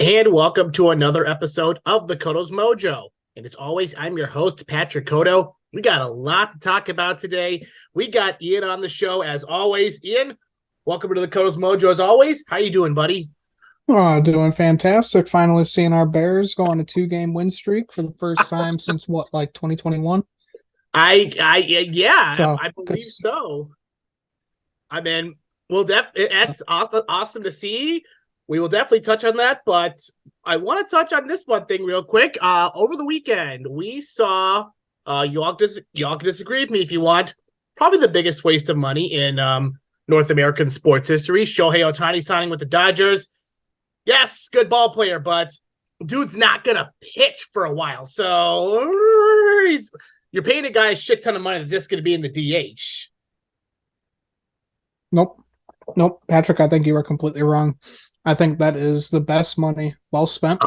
And welcome to another episode of the Koto's Mojo. And as always, I'm your host, Patrick Koto. We got a lot to talk about today. We got Ian on the show as always. Ian, welcome to the Koto's Mojo as always. How you doing, buddy? Doing fantastic. Finally seeing our Bears go on a 2-game win streak for the first time since 2021? I Good. believe so. I mean, it's awesome to see. We will definitely touch on that, but I want to touch on this one thing real quick. Over the weekend, we saw, y'all can disagree with me if you want, probably the biggest waste of money in North American sports history. Shohei Ohtani signing with the Dodgers. Yes, good ball player, but dude's not going to pitch for a while. So you're paying a guy a shit ton of money that's just going to be in the DH. Nope, Patrick, I think you were completely wrong. I think that is the best money well spent.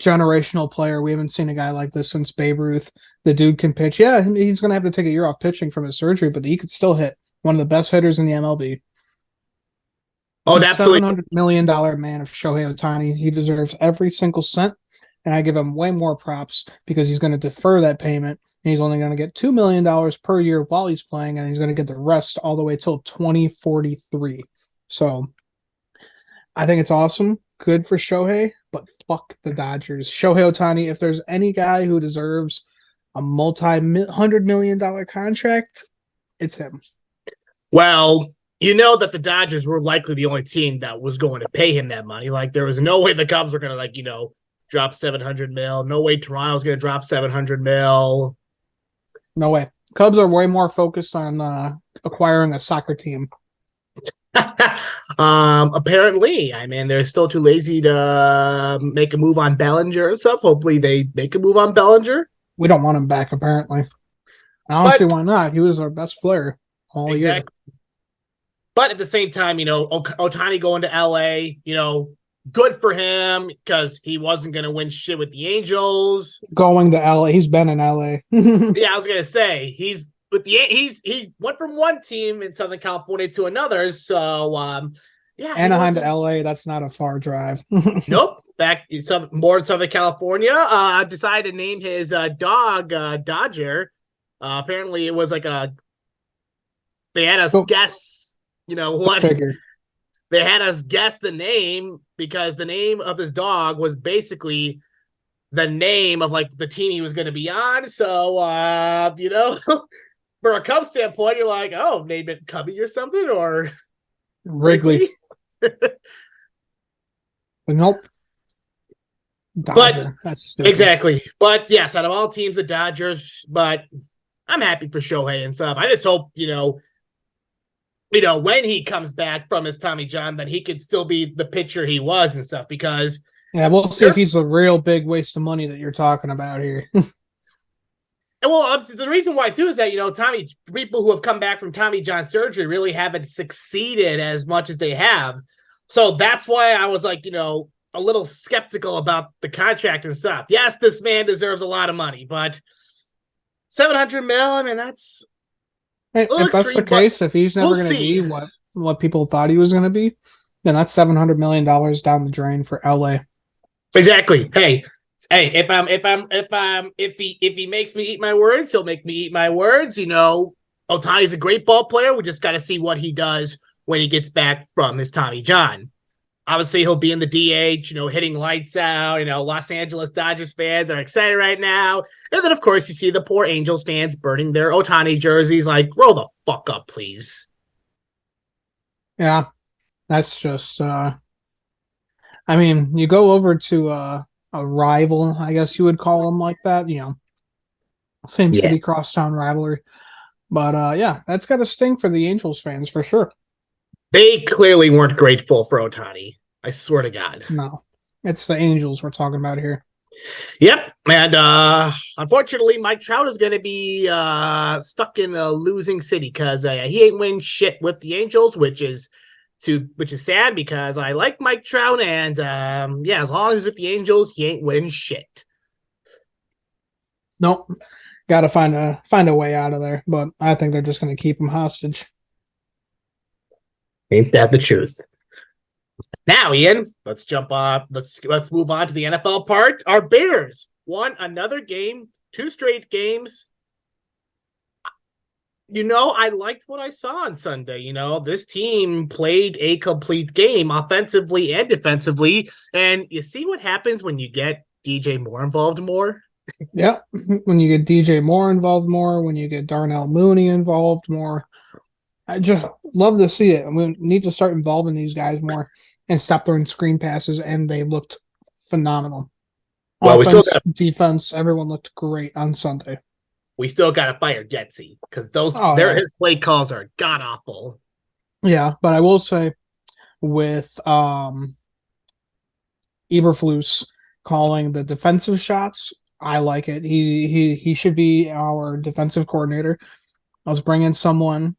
Generational player. We haven't seen a guy like this since Babe Ruth. The dude can pitch. Yeah, he's going to have to take a year off pitching from his surgery, but he could still hit. One of the best hitters in the MLB. Oh, absolutely. $700 million man of Shohei Ohtani. He deserves every single cent, and I give him way more props because he's going to defer that payment, and he's only going to get $2 million per year while he's playing, and he's going to get the rest all the way till 2043. So I think it's awesome. Good for Shohei, but fuck the Dodgers. Shohei Ohtani, if there's any guy who deserves a multi-$100 million contract, it's him. Well, you know that the Dodgers were likely the only team that was going to pay him that money. Like, there was no way the Cubs were going to, drop $700 million. No way Toronto's going to drop $700 million. No way. Cubs are way more focused on acquiring a soccer team. Apparently, I mean, they're still too lazy to make a move on Bellinger and stuff. Hopefully they make a move on Bellinger. We don't want him back, apparently. I don't see why not. He was our best player all year. But at the same time, Ohtani going to LA, good for him because he wasn't going to win shit with the Angels. Going to LA. He's been in LA. Yeah, I was going to say, he went from one team in Southern California to another. So, Anaheim to LA, that's not a far drive. Nope. Back more in Southern California. Decided to name his dog Dodger. Apparently, it was like they had us guess. What? They had us guess the name because the name of his dog was basically the name of the team he was going to be on. So, for a Cubs standpoint, you're like, oh, name it Cubby or something or Wrigley. Nope. Dodger. That's stupid. Exactly. But yes, out of all teams, the Dodgers. But I'm happy for Shohei and stuff. I just hope when he comes back from his Tommy John, that he could still be the pitcher he was and stuff because... Yeah, we'll see if he's a real big waste of money that you're talking about here. Well, the reason why, too, is that, people who have come back from Tommy John surgery really haven't succeeded as much as they have. So that's why I was, a little skeptical about the contract and stuff. Yes, this man deserves a lot of money, but $700 million, I mean, that's... If that's the case, if he's never going to be what people thought he was going to be, then that's $700 million down the drain for LA. Exactly. Hey, if he makes me eat my words, he'll make me eat my words. Ohtani's a great ball player. We just got to see what he does when he gets back from his Tommy John. Obviously, he'll be in the DH, hitting lights out. Los Angeles Dodgers fans are excited right now. And then, of course, you see the poor Angels fans burning their Ohtani jerseys. Grow the fuck up, please. Yeah, that's just... you go over to a rival, I guess you would call them like that. Same city, crosstown rivalry. But, that's got to sting for the Angels fans, for sure. They clearly weren't grateful for Ohtani. I swear to God. No, it's the Angels we're talking about here. Yep, and unfortunately, Mike Trout is going to be stuck in a losing city because he ain't winning shit with the Angels, which is sad because I like Mike Trout, and as long as he's with the Angels, he ain't winning shit. Nope, got to find a way out of there, but I think they're just going to keep him hostage. Ain't that the truth? Now, Ian, let's jump off. Let's move on to the NFL part. Our Bears won another game, 2 straight games. I liked what I saw on Sunday. This team played a complete game offensively and defensively. And you see what happens when you get DJ Moore involved more? Yeah, when you get DJ Moore involved more, when you get Darnell Mooney involved more, I just love to see it. We need to start involving these guys more and stop throwing screen passes, and they looked phenomenal. Well, Offense, defense, everyone looked great on Sunday. We still got to fire Getsy because his play calls are god awful. Yeah, but I will say with Eberflus calling the defensive shots, I like it. He should be our defensive coordinator. Let's bring in someone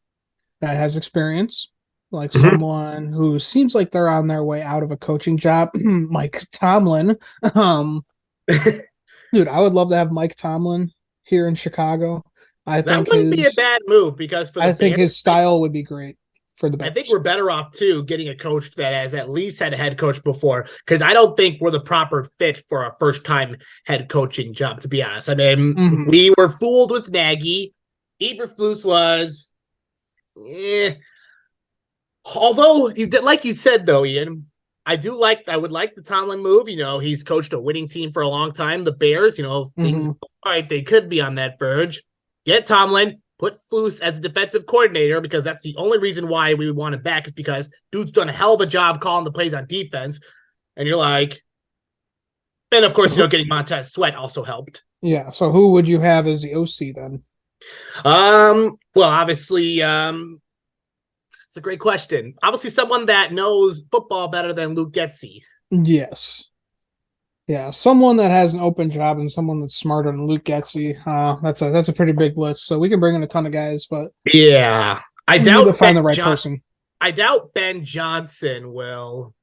that has experience, like someone who seems like they're on their way out of a coaching job, Mike Tomlin. Dude, I would love to have Mike Tomlin here in Chicago. That wouldn't be a bad move because I think his style would be great for the Bears. I think we're better off too getting a coach that has at least had a head coach before, because I don't think we're the proper fit for a first time head coaching job, to be honest. I mean, we were fooled with Nagy. Eberflus was, although like you said though, Ian, I would like the Tomlin move. He's coached a winning team for a long time. The Bears, things right, they could be on that verge. Get Tomlin, put Flus as the defensive coordinator, because that's the only reason why we would want him back, is because dude's done a hell of a job calling the plays on defense. And you're like, and of course, getting Montez Sweat also helped. Yeah. So who would you have as the OC then? Well, obviously, it's a great question. Obviously, someone that knows football better than Luke Getsy. Yes. Yeah, someone that has an open job and someone that's smarter than Luke Getsy. That's a pretty big list. So we can bring in a ton of guys, but yeah, I we doubt need to find the right person. I doubt Ben Johnson will,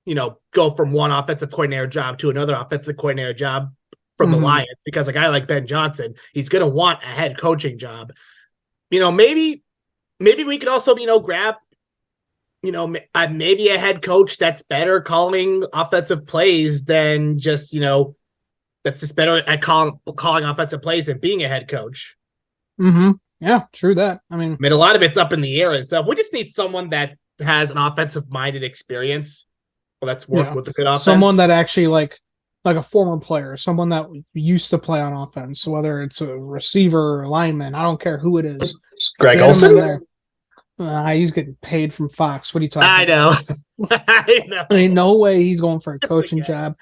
go from one offensive coordinator job to another offensive coordinator job from the Lions, because a guy like Ben Johnson, he's going to want a head coaching job. Maybe we could also, grab, maybe a head coach that's better calling offensive plays than just, that's just better at calling offensive plays than being a head coach. Yeah, true that. I mean, a lot of it's up in the air and stuff. We just need someone that has an offensive-minded experience. Well, that's work with a good offense. Someone that actually like a former player, someone that used to play on offense, whether it's a receiver or lineman, I don't care who it is. Greg Olsen? He's getting paid from Fox. What are you talking about? I know. Ain't no way he's going for a coaching job.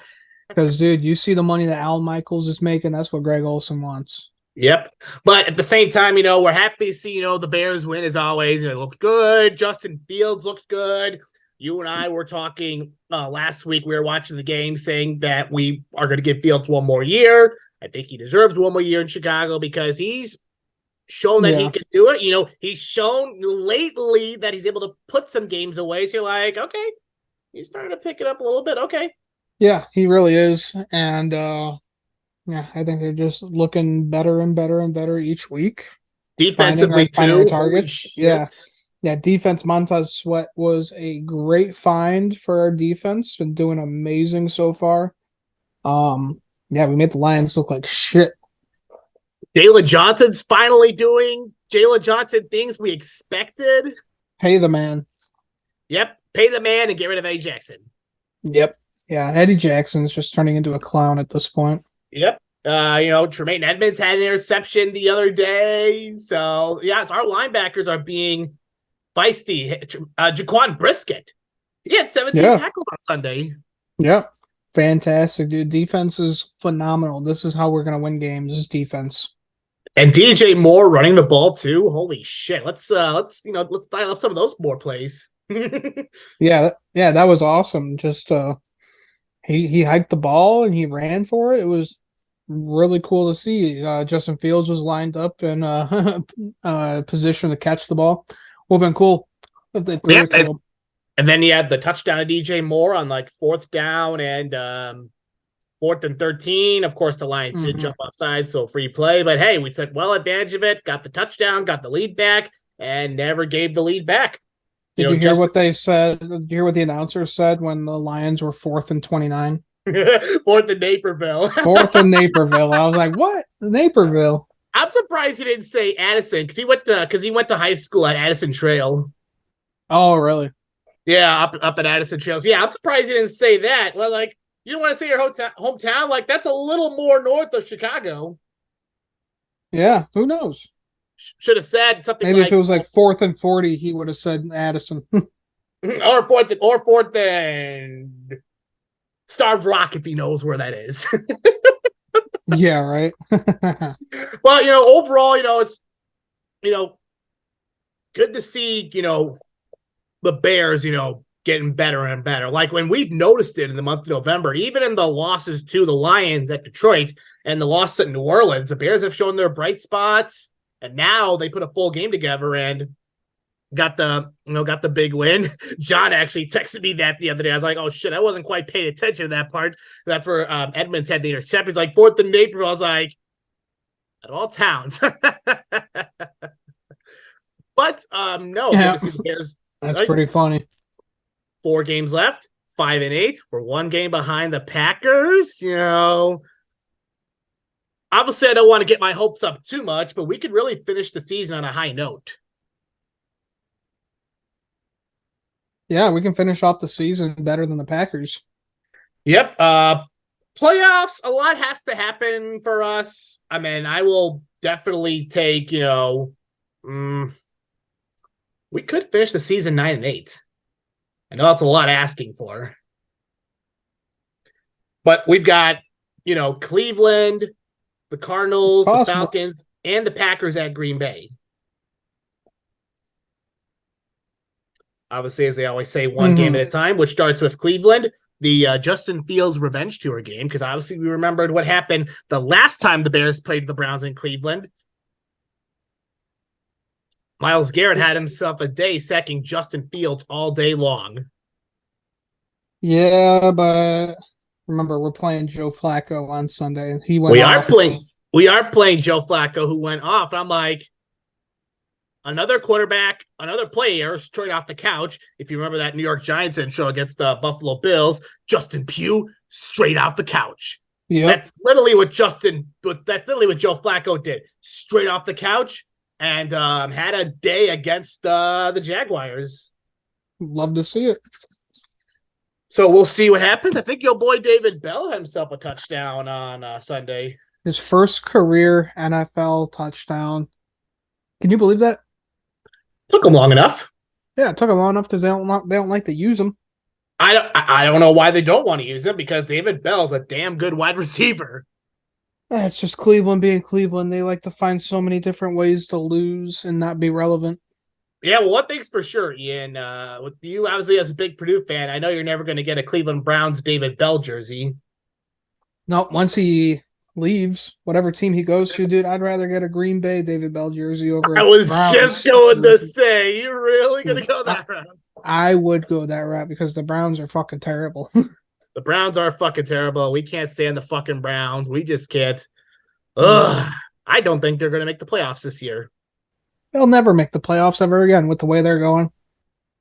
Because, dude, you see the money that Al Michaels is making, that's what Greg Olsen wants. Yep. But at the same time, we're happy to see, the Bears win as always. It looks good. Justin Fields looks good. You and I were talking last week. We were watching the game saying that we are going to give Fields one more year. I think he deserves one more year in Chicago because he's shown that he can do it. He's shown lately that he's able to put some games away. So you're like, okay, he's starting to pick it up a little bit. Okay. Yeah, he really is. And I think they're just looking better and better and better each week. Defensively too. Targets. Yeah. Yeah, defense. Montez Sweat was a great find for our defense. Been doing amazing so far. Yeah, we made the Lions look like shit. Jalen Johnson's finally doing Jalen Johnson things we expected. Pay the man. Yep, pay the man and get rid of Eddie Jackson. Yep. Yeah, Eddie Jackson's just turning into a clown at this point. Yep. Tremaine Edmonds had an interception the other day. So, yeah, our linebackers are being feisty. Jaquan Brisket, he had 17 tackles on Sunday. Yep. Fantastic, dude. Defense is phenomenal. This is how we're going to win games, is defense. And DJ Moore running the ball too. Holy shit. Let's dial up some of those more plays. Yeah, that was awesome. Just he hiked the ball and he ran for it. It was really cool to see. Justin Fields was lined up in position to catch the ball. Would have been cool if they threw it to him. And then he had the touchdown of DJ Moore on like 4th down and 4th and 13. Of course, the Lions did jump offside, so free play. But hey, we took well advantage of it, got the touchdown, got the lead back, and never gave the lead back. You Did know, you hear just what they said? Did you hear what the announcer said when the Lions were 4th and 29? fourth in Naperville. Fourth in Naperville. I was like, what? Naperville? I'm surprised he didn't say Addison because he went to high school at Addison Trail. Oh, really? Yeah, up at Addison Trails. Yeah, I'm surprised he didn't say that. Well, like you don't want to say your hometown. Like that's a little more north of Chicago. Yeah, who knows? Should have said something Maybe if it like was like 4th and 40, he would have said Addison. fourth and Starved Rock if he knows where that is. Yeah, right. But overall, it's you know good to see the Bears, getting better and better. Like when we've noticed it in the month of November, even in the losses to the Lions at Detroit and the loss at New Orleans, the Bears have shown their bright spots, and now they put a full game together and got the big win. John actually texted me that the other day. I was like, oh shit, I wasn't quite paying attention to that part. That's where Edmonds had the intercept. He's like, fourth and Naperville. I was like, at all towns. But no, Yeah, good to see the Bears. that's pretty funny. 4 games left, 5-8. We're 1 game behind the Packers. Obviously, I don't want to get my hopes up too much, but we could really finish the season on a high note. Yeah, we can finish off the season better than the Packers. Yep. Playoffs, a lot has to happen for us. I mean, I will definitely take, we could finish the season 9-8. I know that's a lot asking for. But we've got, Cleveland, the Cardinals, the Falcons, and the Packers at Green Bay. Obviously, as they always say, one game at a time, which starts with Cleveland, the Justin Fields Revenge Tour game, because obviously we remembered what happened the last time the Bears played the Browns in Cleveland. Myles Garrett had himself a day sacking Justin Fields all day long. Yeah, but remember, we're playing Joe Flacco on Sunday, and he went We off. We are playing Joe Flacco, who went off. And I'm like, another quarterback, another player straight off the couch. If you remember that New York Giants intro against the Buffalo Bills, Justin Pugh straight off the couch. Yeah, that's literally what Joe Flacco did, straight off the couch, and had a day against the Jaguars. Love to see it. So we'll see what happens. I think your boy David Bell had himself a touchdown on Sunday. His first career NFL touchdown. Can you believe that? Took him long enough. Yeah, it took him long enough because they don't like to use him. I don't know why they don't want to use him, because David Bell's a damn good wide receiver. It's just Cleveland being Cleveland. They like to find so many different ways to lose and not be relevant. Yeah, well, one thing's for sure, Ian. With you, obviously, as a big Purdue fan, I know you're never going to get a Cleveland Browns David Bell jersey. No, once he leaves, whatever team he goes to, dude, I'd rather get a Green Bay David Bell jersey over. I was just going to say, you're really going to go that route? I would go that route because the Browns are fucking terrible. The Browns are fucking terrible. We can't stand the fucking Browns. We just can't. Ugh. I don't think they're going to make the playoffs this year. They'll never make the playoffs ever again with the way they're going.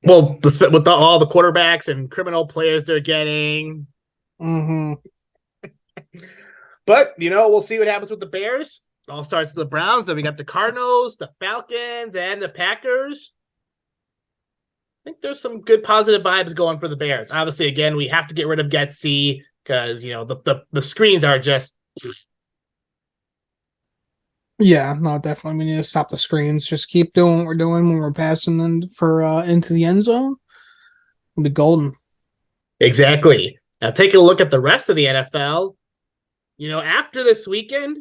Well, with all the quarterbacks and criminal players they're getting. Mm-hmm. But, we'll see what happens with the Bears. It all starts with the Browns. Then we got the Cardinals, the Falcons, and the Packers. I think there's some good positive vibes going for the Bears. Obviously, again, we have to get rid of Getsy because, the screens are just... Yeah, no, definitely. We need to stop the screens. Just keep doing what we're doing when we're passing them for into the end zone. It'll be golden. Exactly. Now, taking a look at the rest of the NFL, after this weekend,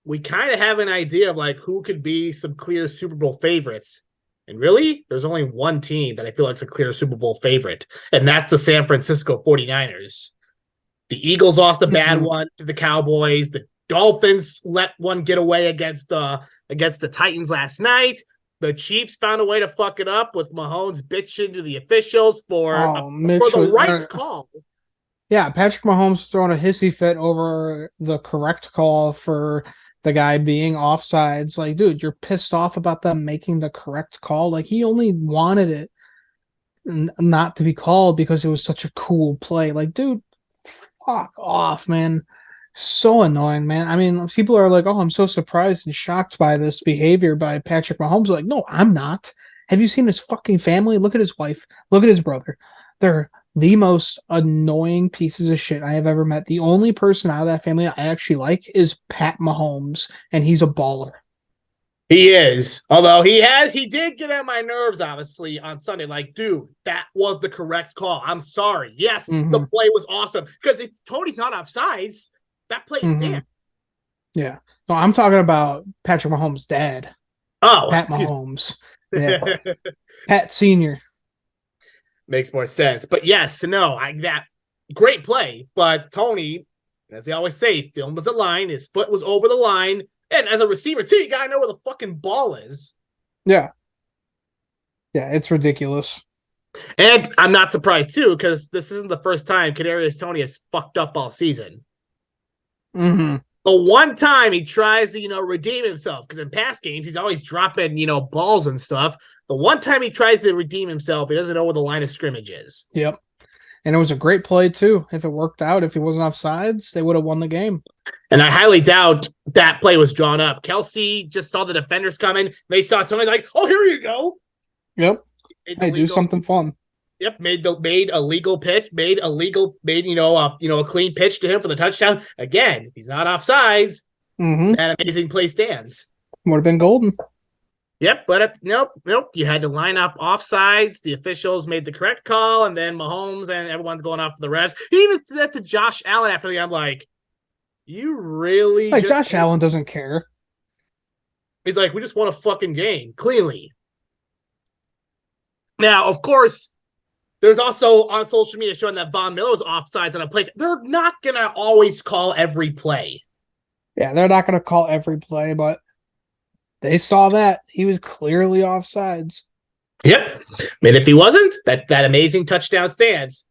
we kind of have an idea of who could be some clear Super Bowl favorites. And really, there's only one team that I feel like is a clear Super Bowl favorite, and that's the San Francisco 49ers. The Eagles lost a bad one to the Cowboys. The Dolphins let one get away against the Titans last night. The Chiefs found a way to fuck it up with Mahomes bitching to the officials for the right call. Yeah, Patrick Mahomes throwing a hissy fit over the correct call for the guy being offsides. Dude, you're pissed off about them making the correct call. He only wanted it not to be called because it was such a cool play. Like, dude, fuck off, man. So annoying, man. I mean, people are like, "Oh, I'm so surprised and shocked by this behavior by Patrick Mahomes." Like, no, I'm not. Have you seen his fucking family? Look at his wife. Look at his brother. They're the most annoying pieces of shit I have ever met. The only person out of that family I actually like is Pat Mahomes, and he's a baller. He is. Although he did get on my nerves, obviously, on Sunday. Like, dude, that was the correct call. I'm sorry. Yes, the Mm-hmm. play was awesome. Because if Tony's not offsides, that play Mm-hmm. stands. Yeah. No, I'm talking about Patrick Mahomes' dad, Oh, Pat excuse Mahomes. me. Yeah. Pat Senior. Makes more sense. But yes, no, that great play. But Tony, as they always say, film was a line. His foot was over the line. And as a receiver, too, you gotta know where the fucking ball is. Yeah. Yeah, it's ridiculous. And I'm not surprised, too, because this isn't the first time Kadarius Toney has fucked up all season. Mm-hmm. The one time he tries to, redeem himself, because in past games, he's always dropping, balls and stuff. The one time he tries to redeem himself, he doesn't know where the line of scrimmage is. Yep. And it was a great play, too. If it worked out, if he wasn't off sides, they would have won the game. And I highly doubt that play was drawn up. Kelsey just saw the defenders coming. They saw Tony like, "Oh, here you go." Yep. Hey, do something fun. Yep, made a legal pitch, made a clean pitch to him for the touchdown. Again, if he's not offsides, Mm-hmm. that amazing play stands. Would have been golden. Yep, but nope. You had to line up offsides. The officials made the correct call, and then Mahomes and everyone's going off for the rest. He even said that to Josh Allen after the game, like, you really Like, Josh Allen doesn't care. He's like, we just won a fucking game, cleanly. Now, of course, there's also on social media showing that Von Miller's offsides on a play. They're not going to always call every play. Yeah, they're not going to call every play, but they saw that. He was clearly offsides. Yep. And if he wasn't, that amazing touchdown stands.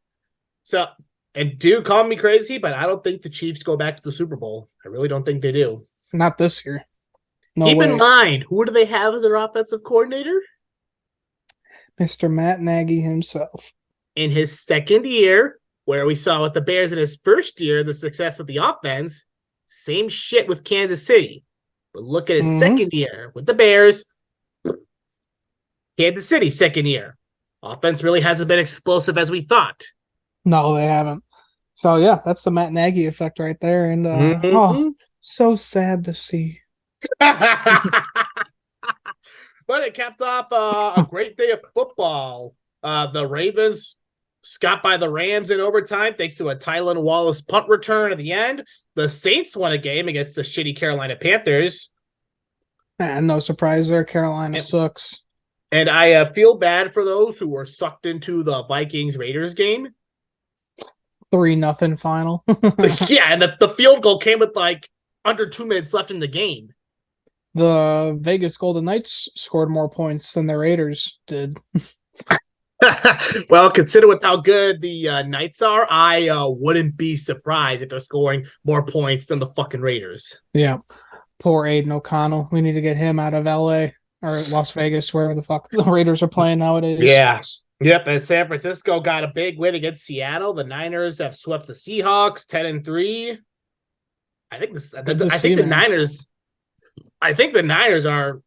So, and do call me crazy, but I don't think the Chiefs go back to the Super Bowl. I really don't think they do. Not this year. No Keep way. in mind, who do they have as their offensive coordinator? Mr. Matt Nagy himself. In his second year, where we saw with the Bears in his first year, the success with the offense, same shit with Kansas City. But look at his second year with the Bears. Kansas City, second year. Offense really hasn't been explosive as we thought. No, they haven't. So, yeah, that's the Matt Nagy effect right there. And, oh, so sad to see. But it capped off a great day of football. The Ravens got by the Rams in overtime thanks to a Tylan Wallace punt return at the end. The Saints won a game against the shitty Carolina Panthers. And no surprise there, Carolina sucks. And I feel bad for those who were sucked into the Vikings-Raiders game. 3-0 final. Yeah, and the field goal came with like under 2 minutes left in the game. The Vegas Golden Knights scored more points than the Raiders did. Well, consider with how good the Knights are, I wouldn't be surprised if they're scoring more points than the fucking Raiders. Yeah. Poor Aiden O'Connell. We need to get him out of LA or Las Vegas, wherever the fuck the Raiders are playing nowadays. Yeah. Yep, and San Francisco got a big win against Seattle. The Niners have swept the Seahawks 10-3. I think the Niners are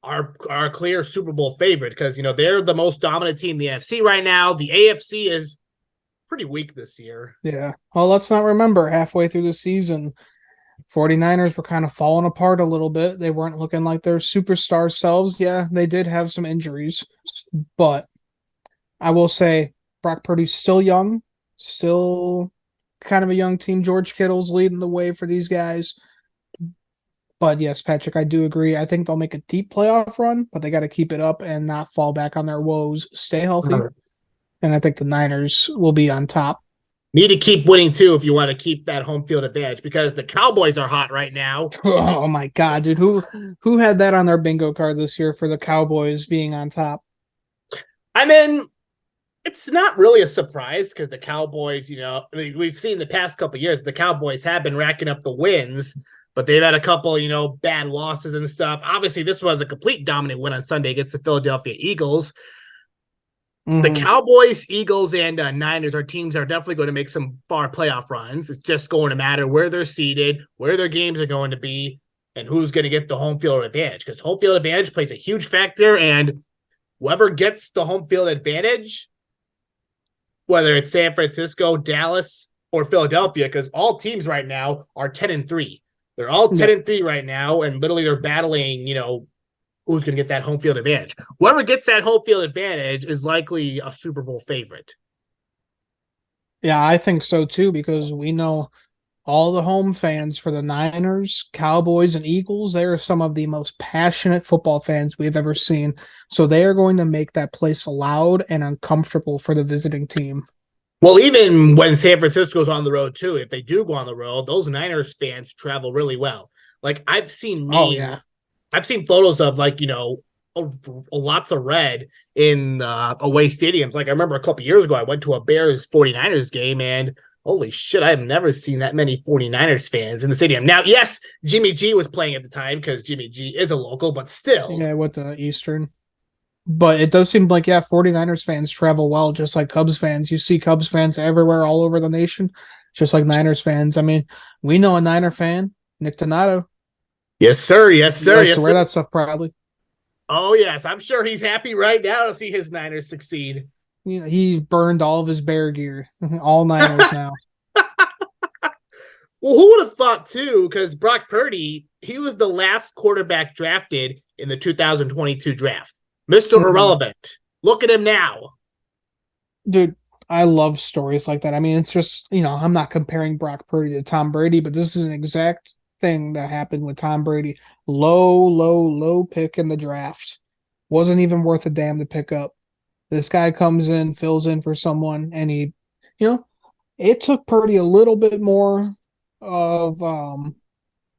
a clear Super Bowl favorite because they're the most dominant team in the NFC right now. The AFC is pretty weak this year. Yeah. Well, let's not remember halfway through the season, 49ers were kind of falling apart a little bit. They weren't looking like their superstar selves. Yeah, they did have some injuries, but I will say Brock Purdy's still young, still kind of a young team. George Kittle's leading the way for these guys. But yes, Patrick, I do agree. I think they'll make a deep playoff run, but they got to keep it up and not fall back on their woes. Stay healthy. And I think the Niners will be on top. Need to keep winning, too, if you want to keep that home field advantage because the Cowboys are hot right now. Oh, my God, dude. Who had that on their bingo card this year for the Cowboys being on top? I mean, it's not really a surprise because the Cowboys, we've seen the past couple of years, the Cowboys have been racking up the wins, but they've had a couple, bad losses and stuff. Obviously, this was a complete dominant win on Sunday against the Philadelphia Eagles. The Hmm. Cowboys, Eagles, and Niners are teams that are definitely going to make some far playoff runs. It's just going to matter where they're seated, where their games are going to be, and who's going to get the home field advantage. Because home field advantage plays a huge factor, and whoever gets the home field advantage, whether it's San Francisco, Dallas, or Philadelphia, because all teams right now are 10-3. They're all 10 Yeah. and 3 right now, and literally they're battling, who's going to get that home field advantage. Whoever gets that home field advantage is likely a Super Bowl favorite. Yeah, I think so too, because we know all the home fans for the Niners, Cowboys, and Eagles, they are some of the most passionate football fans we've ever seen. So they are going to make that place loud and uncomfortable for the visiting team. Well, even when San Francisco's on the road too, if they do go on the road, those Niners fans travel really well. Like Oh yeah. I've seen photos of lots of red in away stadiums. Like I remember a couple years ago, I went to a Bears 49ers game and holy shit, I have never seen that many 49ers fans in the stadium. Now, yes, Jimmy G was playing at the time because Jimmy G is a local, but still. Yeah, with the Eastern. But it does seem like, yeah, 49ers fans travel well, just like Cubs fans. You see Cubs fans everywhere, all over the nation, just like Niners fans. I mean, we know a Niner fan, Nick Donato. Yes, sir. Yes, He sir. likes to Yes, wear sir. that stuff proudly. Oh, yes. I'm sure he's happy right now to see his Niners succeed. You know, he burned all of his Bear gear, all Niners now. Well, who would have thought too? Because Brock Purdy, he was the last quarterback drafted in the 2022 draft. Mr. Mhm. Irrelevant. Look at him now. Dude, I love stories like that. I mean, it's just, I'm not comparing Brock Purdy to Tom Brady, but this is an exact thing that happened with Tom Brady. Low, low, low pick in the draft. Wasn't even worth a damn to pick up. This guy comes in, fills in for someone, and you know, it took Purdy a little bit more of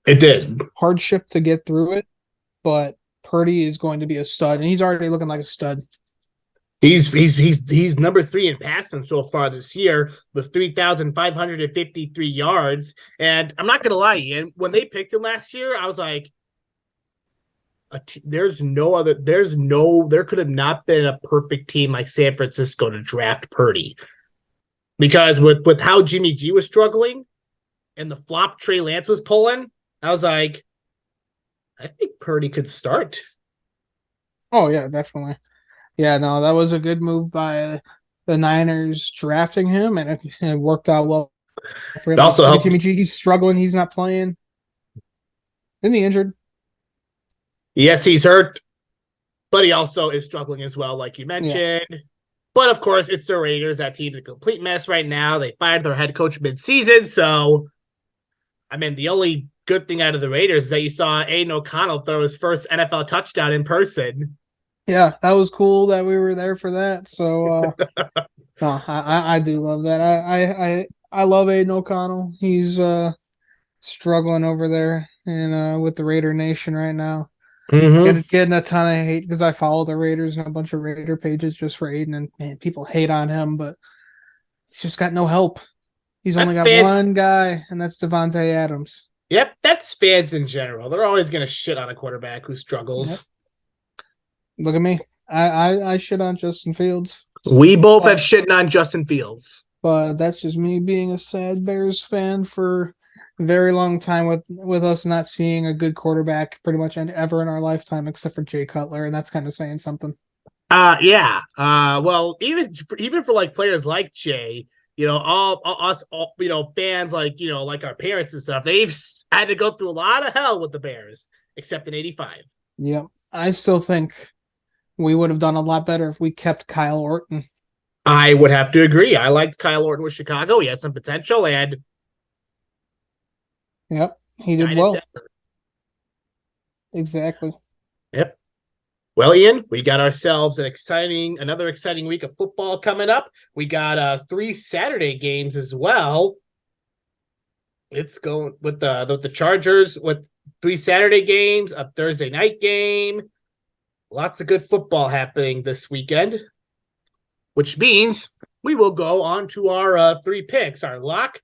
It did. hardship to get through it, but Purdy is going to be a stud, and he's already looking like a stud. He's number 3 in passing so far this year with 3,553 yards. And I'm not gonna lie, Ian, when they picked him last year, I was like, there could have not been a perfect team like San Francisco to draft Purdy. Because with how Jimmy G was struggling and the flop Trey Lance was pulling, I was like, I think Purdy could start. Oh yeah, definitely. Yeah, no, that was a good move by the Niners drafting him, and it worked out well for It him. also Look at Jimmy helped. G; he's struggling. He's not playing. Isn't he injured? Yes, he's hurt, but he also is struggling as well, like you Yeah, mentioned. But of course, it's the Raiders. That team's a complete mess right now. They fired their head coach mid-season, so I mean, the only good thing out of the Raiders is that you saw Aiden O'Connell throw his first NFL touchdown in person. yeah, that was cool that we were there for that. So, no, I do love that. I love Aiden O'Connell. He's struggling over there and with the Raider Nation right now. Mm-hmm. Getting a ton of hate because I follow the Raiders and a bunch of Raider pages just for Aiden, and man, people hate on him, but he's just got no help. He's only That's got fan. one guy, and that's Devontae Adams. Yep, that's fans in general. They're always going to shit on a quarterback who Yep. struggles. Look at me. I shit on Justin Fields, We both have but shitting on Justin Fields. that's just me being a sad Bears fan for a very long time with us not seeing a good quarterback pretty much ever in our lifetime except for Jay Cutler, and that's kind of saying something. Yeah. Well, even for like players like Jay, all us, fans like our parents and stuff, they've had to go through a lot of hell with the Bears, except in '85. Yep. I still think we would have done a lot better if we kept Kyle Orton. I would have to agree. I liked Kyle Orton with Chicago. He had some potential and Yep. He did died in well. Denver. Exactly. Yep. Well, Ian, we got ourselves another exciting week of football coming up. We got 3 Saturday games as well. It's going with the Chargers with 3 Saturday games, a Thursday night game. Lots of good football happening this weekend, which means we will go on to our 3 picks, our lock,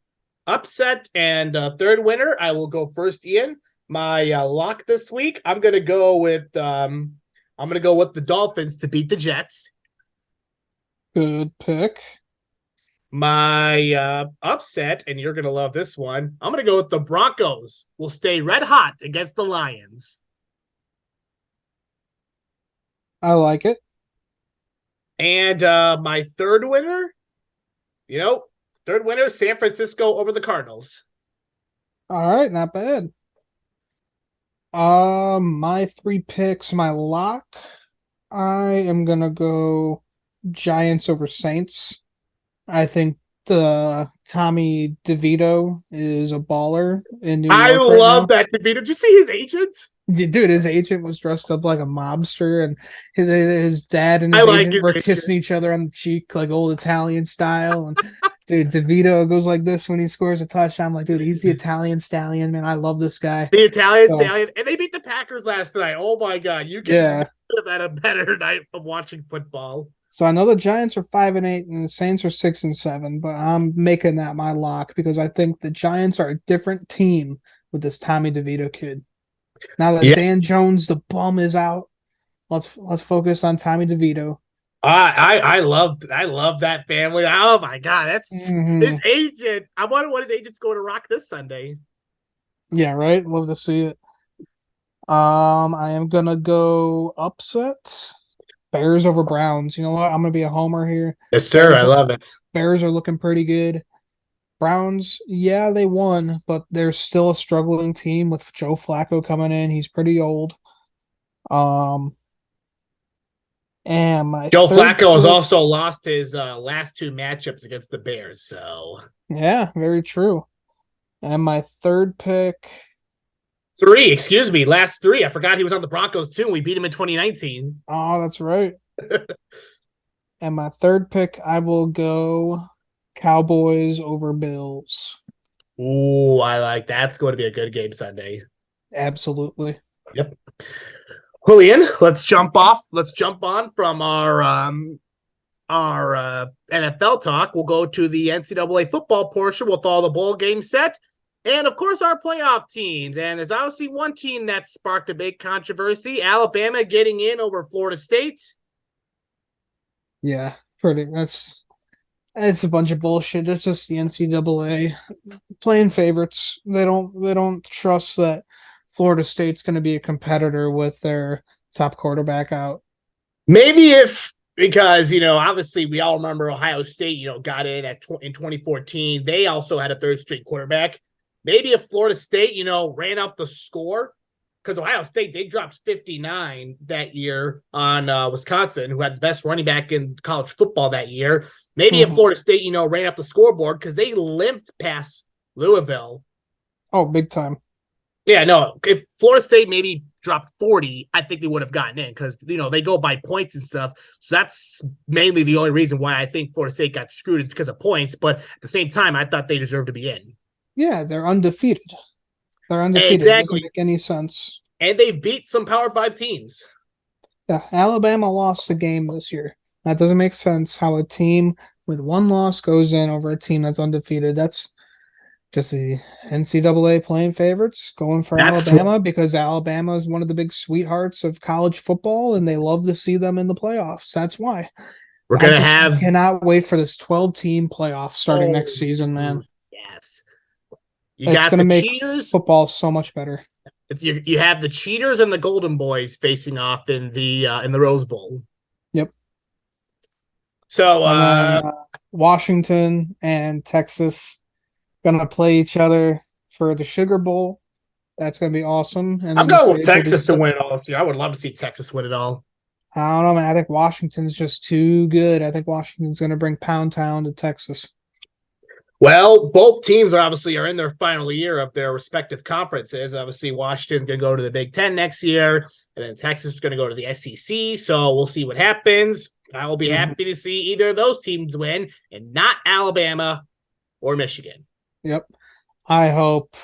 upset, and third winner. I will go first, Ian. My lock this week, I'm gonna go with the Dolphins to beat the Jets. Good pick. My upset, and you're gonna love this one. I'm gonna go with the Broncos. Will stay red hot against the Lions. I like it. And my third winner, you know, third winner, San Francisco over the Cardinals. All right, not bad. My three picks, my lock. I am gonna go Giants over Saints. I think the Tommy DeVito is a baller in New I York right love now. that DeVito. Did you see his agent? Dude, his agent was dressed up like a mobster, and his dad and I his like agent his were agent. kissing each other on the cheek like old Italian style. And dude, DeVito goes like this when he scores a touchdown. I'm like, dude, he's the Italian stallion, man. I love this guy. The Italian So stallion, and they beat the Packers last night. Oh my god, you could yeah. have had a better night of watching football. So I know the Giants are 5-8 and the Saints are 6-7, but I'm making that my lock because I think the Giants are a different team with this Tommy DeVito kid. Now that Yeah, Dan Jones, the bum, is out, let's focus on Tommy DeVito. I love that family. Oh my god, that's his Hmm. agent. I wonder what his agent's going to rock this Sunday. Yeah, right. Love to see it. I am gonna go upset. Bears over Browns. You know what? I'm gonna be a homer here. Yes, sir. I Bears are love it. Bears are looking pretty good. Browns, yeah, they won, but they're still a struggling team with Joe Flacco coming in. He's pretty old. Um, and my Joe third Flacco has pick, also lost his last two matchups against the Bears. So yeah, very true. And my third pick, three, excuse me, last three. I forgot he was on the Broncos too. And we beat him in 2019. oh, that's right. And my third pick, I will go Cowboys over Bills. Ooh, I like that's going to be a good game Sunday. Absolutely. Yep. Julian, let's jump off. Let's jump on from our NFL talk. We'll go to the NCAA football portion with all the bowl games set. And of course, our playoff teams. And there's obviously one team that sparked a big controversy, Alabama getting in over Florida State. Yeah, pretty. That's it's a bunch of bullshit. It's just the NCAA playing favorites. They don't trust that Florida State's going to be a competitor with their top quarterback out. Maybe if because obviously we all remember Ohio State got in in 2014. They also had a third string quarterback. Maybe if Florida State ran up the score, because Ohio State they dropped 59 that year on Wisconsin, who had the best running back in college football that year. Maybe if Mhm. Florida State ran up the scoreboard because they limped past Louisville. Oh, big time. Yeah, no. If Florida State maybe dropped 40, I think they would have gotten in because they go by points and stuff. So that's mainly the only reason why I think Florida State got screwed is because of points. But at the same time, I thought they deserved to be in. Yeah, they're undefeated. They're undefeated. It doesn't Exactly, make any sense. and they've beat some Power Five teams. Yeah, Alabama lost the game this year. That doesn't make sense how a team with one loss goes in over a team that's undefeated. That's just the NCAA playing favorites going for That's Alabama because Alabama is one of the big sweethearts of college football and they love to see them in the playoffs. That's why. we're I gonna just have. cannot wait for this 12-team playoff starting Oh, next season, man. dude, yes. You It's got going to the make cheaters. football so much better. If you have the cheaters and the Golden Boys facing off in the Rose Bowl. Yep. So And then Washington and Texas going to play each other for the Sugar Bowl. That's going to be awesome. And I'm then the going with stage will be Texas to set. win it all this year. I would love to see Texas win it all. I don't know, man. I think Washington's just too good. I think Washington's going to bring Pound Town to Texas. Well, both teams are in their final year of their respective conferences. Obviously, Washington's going to go to the Big Ten next year, and then Texas is going to go to the SEC. So we'll see what happens. I will be happy to see either of those teams win, and not Alabama or Michigan. Yep. I hope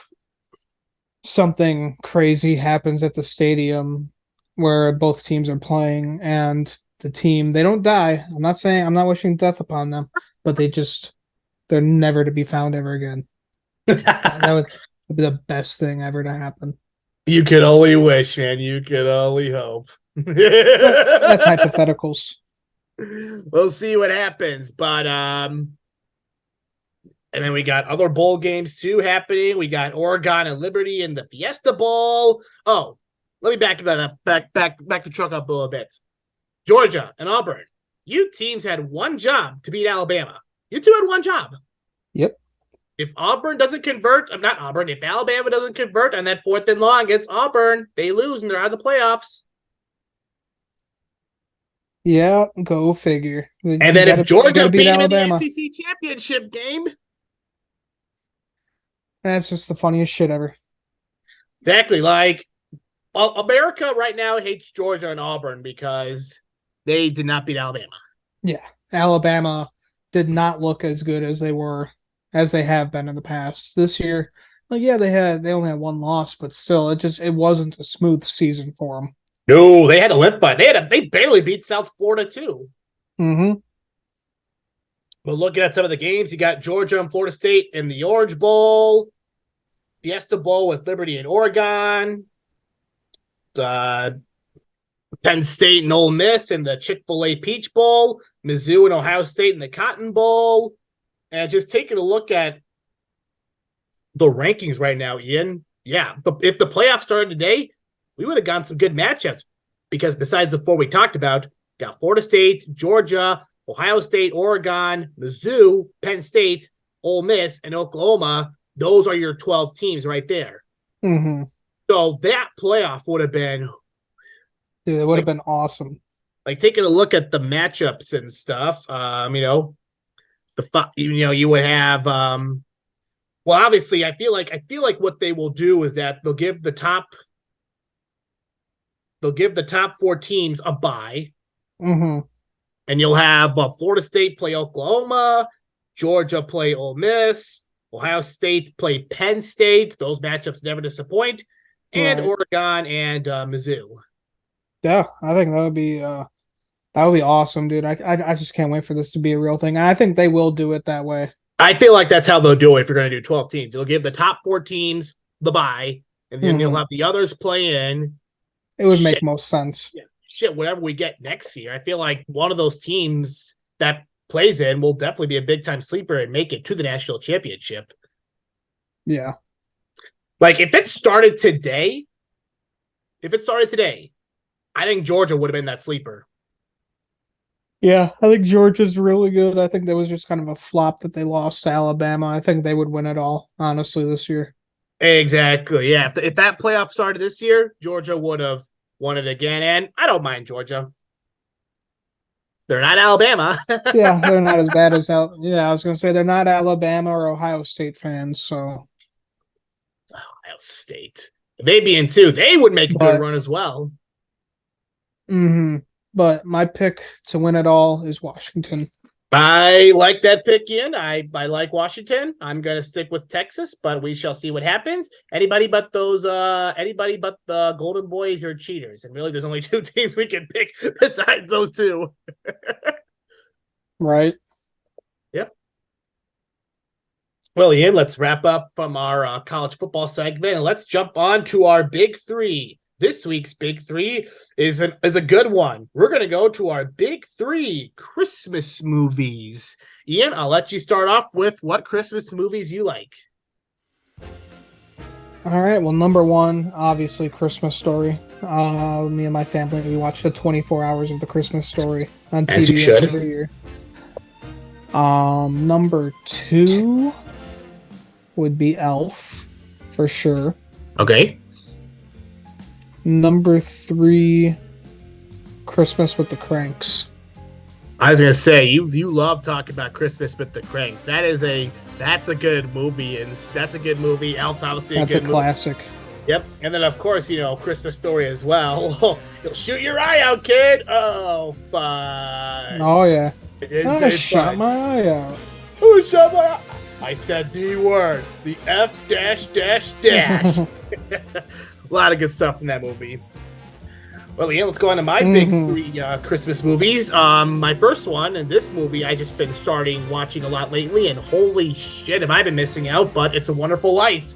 something crazy happens at the stadium where both teams are playing and the team they don't die. I'm not wishing death upon them, but they're never to be found ever again. That would be the best thing ever to happen. You could only wish, man. You could only hope. But that's hypotheticals. We'll see what happens. But and then we got other bowl games too happening. We got Oregon and Liberty in the Fiesta Bowl. Oh, let me back that up. Back the truck up a little bit. Georgia and Auburn. You teams had one job to beat Alabama. You two had one job. Yep. If Auburn doesn't convert, I'm not Auburn. If Alabama doesn't convert on that 4th and long against Auburn, they lose and they're out of the playoffs. Yeah, go figure. And then if Georgia beat them in the ACC championship game, that's just the funniest shit ever. exactly. Like America right now hates Georgia and Auburn because they did not beat Alabama. Yeah, Alabama did not look as good as they have been in the past. This year, like they only had one loss, but still, it wasn't a smooth season for them. No, they had a limp by. They barely beat South Florida too. Mm-hmm. But looking at some of the games, you got Georgia and Florida State in the Orange Bowl, Fiesta Bowl with Liberty and Oregon, Penn State and Ole Miss in the Chick-fil-A Peach Bowl, Mizzou and Ohio State in the Cotton Bowl, and just taking a look at the rankings right now, Ian. Yeah, if the playoffs started today, we would have gotten some good matchups because besides the 4 we talked about, got Florida State, Georgia, Ohio State, Oregon, Mizzou, Penn State, Ole Miss, and Oklahoma. Those are your 12 teams right there. Mm-hmm. So that playoff would have been... Dude, it would have been awesome. Like taking a look at the matchups and stuff, you would have... well, obviously, I feel like what they will do is that they'll give the top 4 teams a bye. Mm-hmm. And you'll have Florida State play Oklahoma, Georgia play Ole Miss, Ohio State play Penn State. Those matchups never disappoint. And right. Oregon and Mizzou. Yeah, I think that would be awesome, dude. I just can't wait for this to be a real thing. I think they will do it that way. I feel like that's how they'll do it if you're going to do 12 teams. You'll give the top 4 teams the bye, and then you'll have the others play in. It would make most sense. Yeah. Whatever we get next year, I feel like one of those teams that plays in will definitely be a big time sleeper and make it to the national championship. Yeah. Like if it started today, I think Georgia would have been that sleeper. Yeah, I think Georgia's really good. I think that was just kind of a flop that they lost to Alabama. I think they would win it all, honestly, this year. Exactly. Yeah. If that playoff started this year, Georgia would have won it again, and I don't mind Georgia. They're not Alabama. Yeah, they're not as bad as I was going to say they're not Alabama or Ohio State fans. So Ohio State, they being 2, they would make a good run as well. Mm-hmm. But my pick to win it all is Washington. I like that pick, Ian. I like Washington. I'm going to stick with Texas, but we shall see what happens. Anybody but the Golden Boys are cheaters. And really, there's only 2 teams we can pick besides those 2. Right. Yep. Well, Ian, let's wrap up from our college football segment and let's jump on to our big 3. This week's big 3 is a good one. We're going to go to our big 3 Christmas movies. Ian, I'll let you start off with what Christmas movies you like. All right. Well, number 1, obviously, Christmas Story. Me and my family, we watch the 24 hours of the Christmas Story on TV every year. Number 2 would be Elf, for sure. Okay. Number 3, Christmas with the Cranks. I was gonna say you love talking about Christmas with the Cranks. That's a good movie, and that's a good movie. Elf's obviously a good classic. Movie. Yep, and then of course Christmas Story as well. You'll shoot your eye out, kid. Oh, fine. Oh yeah. I shot my eye out. Who shot my eye? I said the word. The F dash dash dash. A lot of good stuff in that movie. Well, Ian, let's go on to my big 3 Christmas movies. My first one, and this movie I just been starting watching a lot lately, and holy shit, have I been missing out, but It's a Wonderful Life.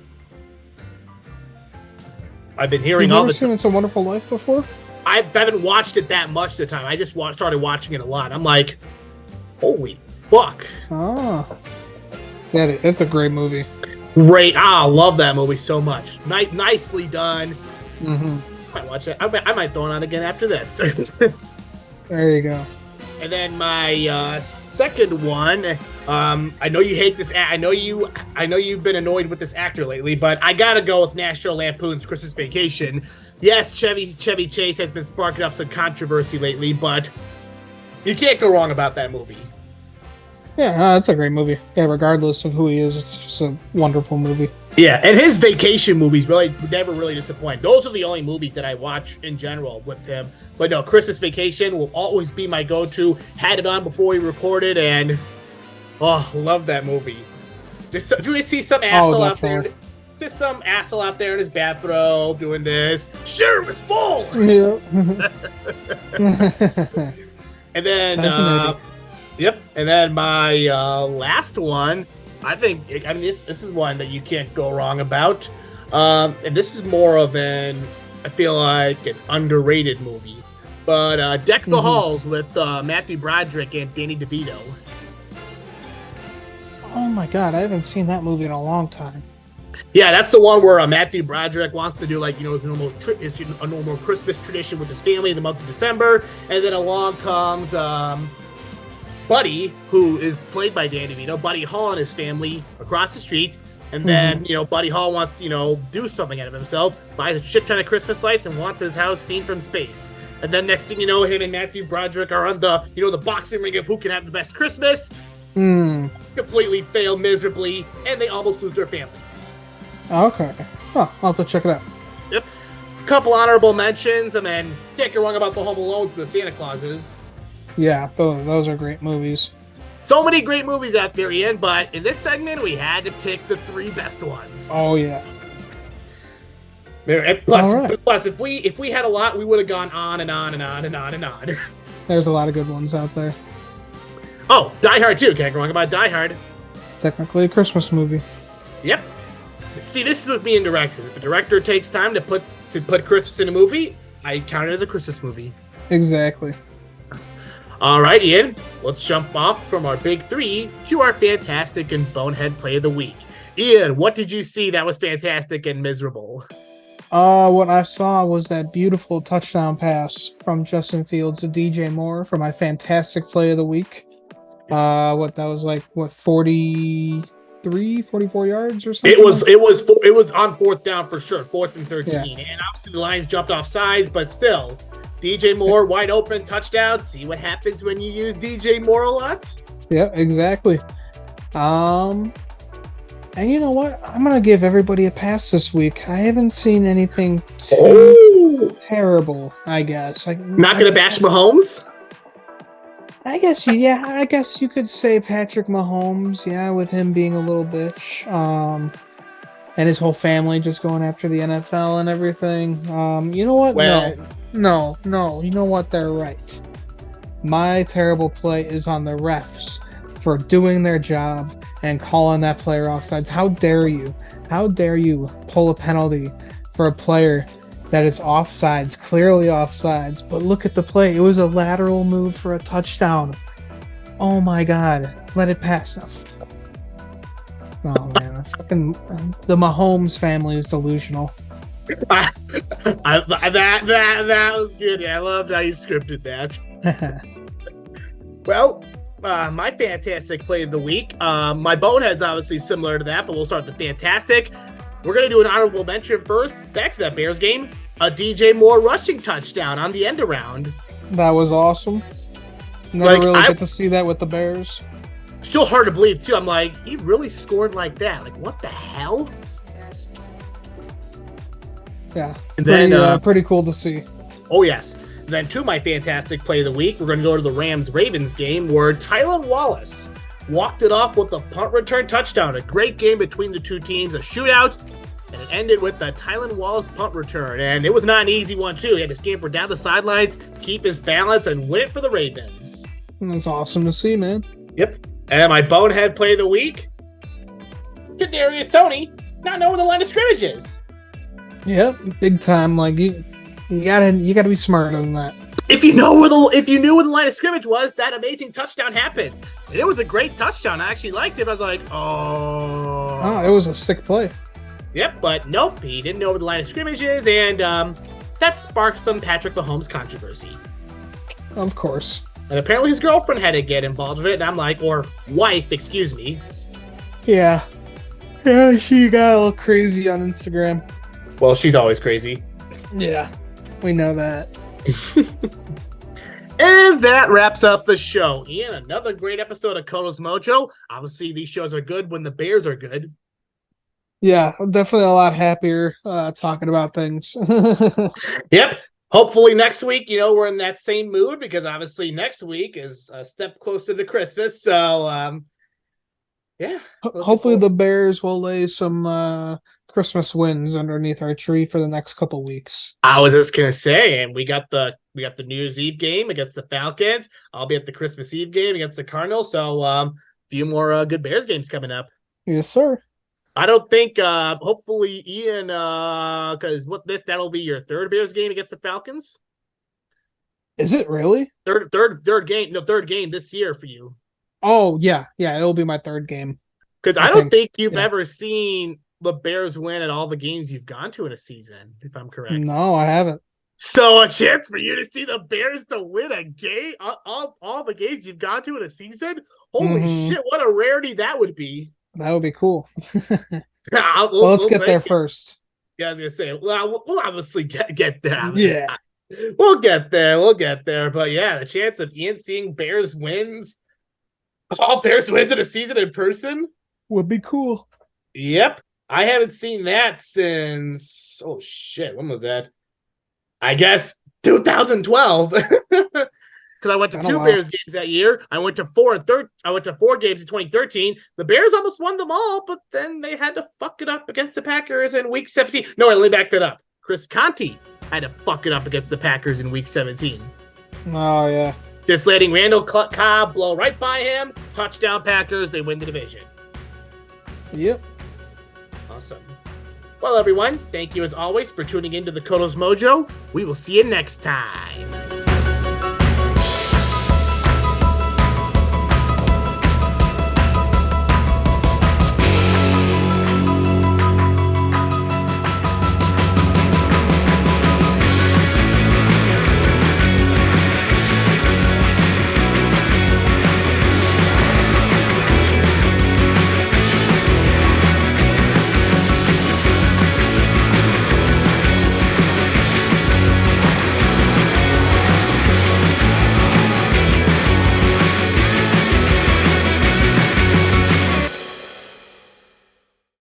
I've been hearing all the time. You've never seen It's a Wonderful Life before? I haven't watched it that much at the time. I just started watching it a lot. I'm like, holy fuck. Oh. Yeah, it's a great movie. Great. I love that movie so much. Nicely done. Mm-hmm. I might watch it. I might throw it on again after this. There you go. And then my second one, I know you hate this. I know you've been annoyed with this actor lately, but I gotta go with National Lampoon's Christmas Vacation. Yes, Chevy Chase has been sparking up some controversy lately, but you can't go wrong about that movie. Yeah, it's a great movie. Yeah, regardless of who he is, it's just a wonderful movie. Yeah, and his vacation movies really never really disappoint. Those are the only movies that I watch in general with him. But no, Christmas Vacation will always be my go-to. Had it on before we recorded, and love that movie. Do we see some asshole out there? Just some asshole out there in his bathrobe doing this. Sure, it was full. Yeah. And then, yep. And then my last one. I mean, this is one that you can't go wrong about. And this is more of I feel like an underrated movie. But Deck the Halls with Matthew Broderick and Danny DeVito. Oh my god, I haven't seen that movie in a long time. Yeah, that's the one where Matthew Broderick wants to do his normal Christmas tradition with his family in the month of December. And then along comes Buddy, who is played by Danny DeVito, Buddy Hall and his family across the street. And then, Buddy Hall wants, do something out of himself, buys a shit ton of Christmas lights and wants his house seen from space. And then next thing you know, him and Matthew Broderick are on the boxing ring of who can have the best Christmas. Completely fail miserably, and they almost lose their families. Okay. Oh, I'll have to check it out. Yep. Couple honorable mentions. I mean, can't go wrong about the Home Alones and the Santa Clauses. Yeah, those are great movies. So many great movies out there, Ian, but in this segment, we had to pick the 3 best ones. Oh, yeah. Plus, if we had a lot, we would have gone on and on and on and on and on. There's a lot of good ones out there. Oh, Die Hard, too. Can't go wrong about Die Hard. Technically a Christmas movie. Yep. See, this is with me and directors. If the director takes time to put Christmas in a movie, I count it as a Christmas movie. Exactly. All right, Ian, let's jump off from our big 3 to our Fantastic and Bonehead Play of the Week. Ian, what did you see that was fantastic and miserable? What I saw was that beautiful touchdown pass from Justin Fields to DJ Moore for my Fantastic Play of the Week. That was 44 yards or something? It was on 4th down for sure, 4th and 13. Yeah. And obviously the Lions jumped off sides, but still, DJ Moore, wide open, touchdown. See what happens when you use DJ Moore a lot? Yeah, exactly. And you know what? I'm going to give everybody a pass this week. I haven't seen anything too terrible, I guess. Not going to bash Mahomes? I guess you could say Patrick Mahomes, with him being a little bitch. And his whole family just going after the NFL and everything. You know what? No, you know what? They're right. My terrible play is on the refs for doing their job and calling that player offsides. How dare you? How dare you pull a penalty for a player that is offsides, clearly offsides, but look at the play. It was a lateral move for a touchdown. Oh my God. Let it pass. Oh man, the Mahomes family is delusional. That was good. I loved how you scripted that. Well, my Fantastic Play of the Week. My Bonehead's obviously similar to that, but we'll start with the Fantastic. We're going to do an honorable mention first. Back to that Bears game. A DJ Moore rushing touchdown on the end around. That was awesome. Never really get to see that with the Bears. Still hard to believe, too. I'm like, he really scored like that. Like, what the hell? Yeah. And then, pretty cool to see. Oh, yes. And then to my Fantastic Play of the Week, we're going to go to the Rams-Ravens game where Tylan Wallace walked it off with a punt return touchdown. A great game between the two teams, a shootout, and it ended with the Tylan Wallace punt return. And it was not an easy one, too. He had to scamper down the sidelines, keep his balance, and win it for the Ravens. That's awesome to see, man. Yep. And my Bonehead Play of the Week, Kadarius Toney not knowing the line of scrimmage is. Yep, big time. Like, You gotta be smarter than that. If you knew where the line of scrimmage was, that amazing touchdown happens. And it was a great touchdown. I actually liked it. I was like, Oh, it was a sick play. Yep, but nope, he didn't know where the line of scrimmage is, and that sparked some Patrick Mahomes controversy. Of course. And apparently his girlfriend had to get involved with it, and I'm like, or wife, excuse me. Yeah. Yeah, she got a little crazy on Instagram. Well, she's always crazy. Yeah, we know that. And that wraps up the show. Ian, another great episode of Koto's Mojo. Obviously, these shows are good when the Bears are good. Yeah, I'm definitely a lot happier talking about things. Yep. Hopefully next week, we're in that same mood because obviously next week is a step closer to Christmas. So, yeah. Hopefully the Bears will lay some Christmas wins underneath our tree for the next couple weeks. I was just gonna say, and we got the New Year's Eve game against the Falcons. I'll be at the Christmas Eve game against the Cardinals. So, a few more good Bears games coming up. Yes, sir. I don't think. Hopefully, Ian, because that'll be your third Bears game against the Falcons. Is it really? Third game? No, third game this year for you. Oh yeah, it'll be my third game. Because I don't think you've ever seen the Bears win at all the games you've gone to in a season, if I'm correct. No, I haven't. So a chance for you to see the Bears to win a game, all the games you've gone to in a season. Holy shit! What a rarity that would be. That would be cool. Let's get there first. Yeah, I was gonna say. Well, we'll obviously get there. Yeah, we'll get there. We'll get there. But yeah, the chance of Ian seeing Bears wins, all Bears wins in a season in person would be cool. Yep, I haven't seen that since. Oh shit, when was that? I guess 2012. Because I went to two Bears games that year. I went to four games in 2013. The Bears almost won them all, but then they had to fuck it up against the Packers in Week 17. No, let me back that up. Chris Conti had to fuck it up against the Packers in Week 17. Oh yeah, just letting Randall Cobb blow right by him. Touchdown Packers. They win the division. Yep. Awesome. Well, everyone, thank you as always for tuning into the Koto's Mojo. We will see you next time.